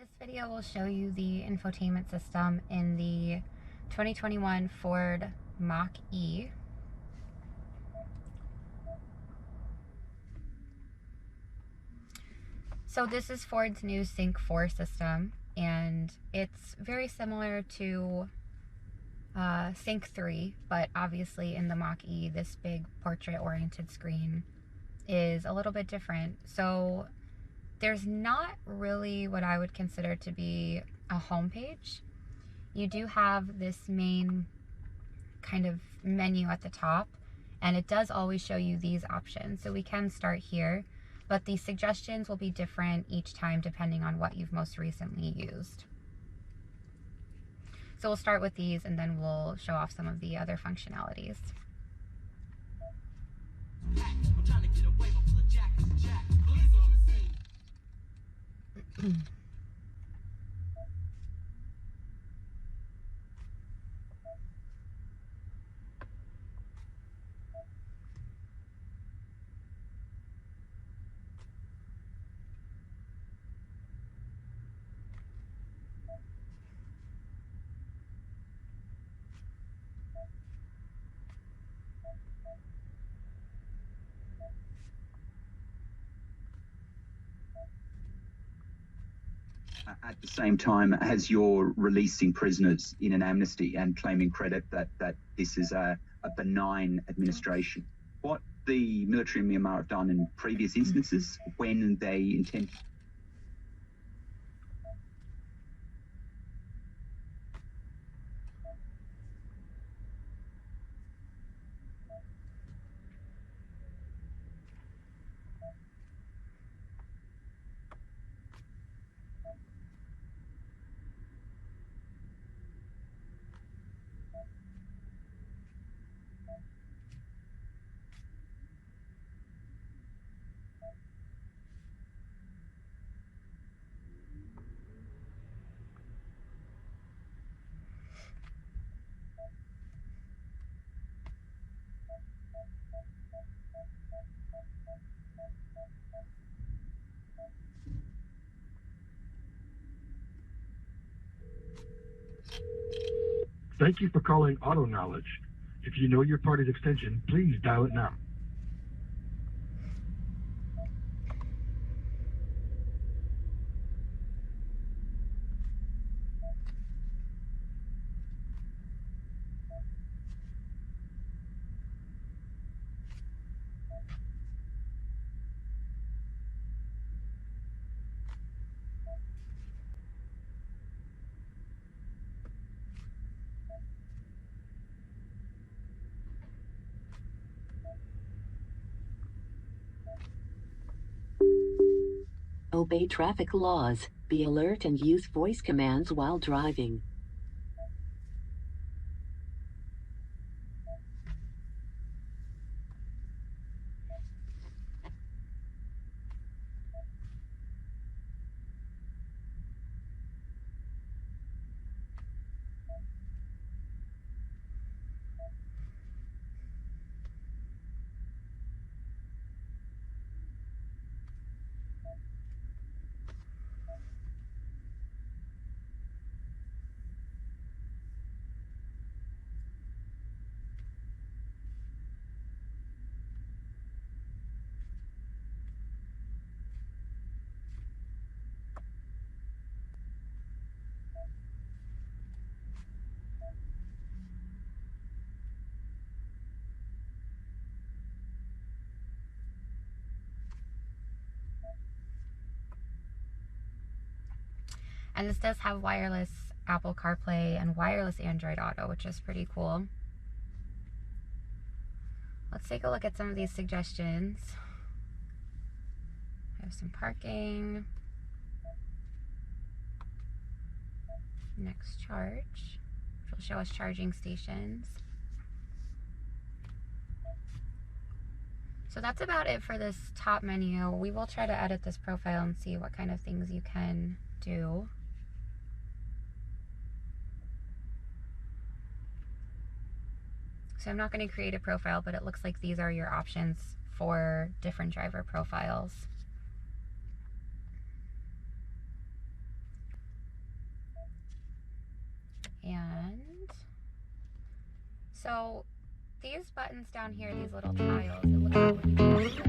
This video will show you the infotainment system in the 2021 Ford Mach-E. So this is Ford's new Sync 4 system, and it's very similar to Sync 3, but obviously in the Mach-E, this big portrait-oriented screen is a little bit different. So there's not really what I would consider to be a home page. You do have this main kind of menu at the top, and it does always show you these options. So we can start here, but the suggestions will be different each time depending on what you've most recently used. So we'll start with these and then we'll show off some of the other functionalities. At the same time as you're releasing prisoners in an amnesty and claiming credit that this is a benign administration. What the military in Myanmar have done in previous instances when they intend Thank you for calling AutoKnowledge. If you know your party's extension, please dial it now. Obey traffic laws, be alert and use voice commands while driving. And this does have wireless Apple CarPlay and wireless Android Auto, which is pretty cool. Let's take a look at some of these suggestions. I have some parking. Next charge, which will show us charging stations. So that's about it for this top menu. We will try to edit this profile and see what kind of things you can do. So I'm not going to create a profile, but it looks like these are your options for different driver profiles. So these buttons down here, these little tiles, it looks like when you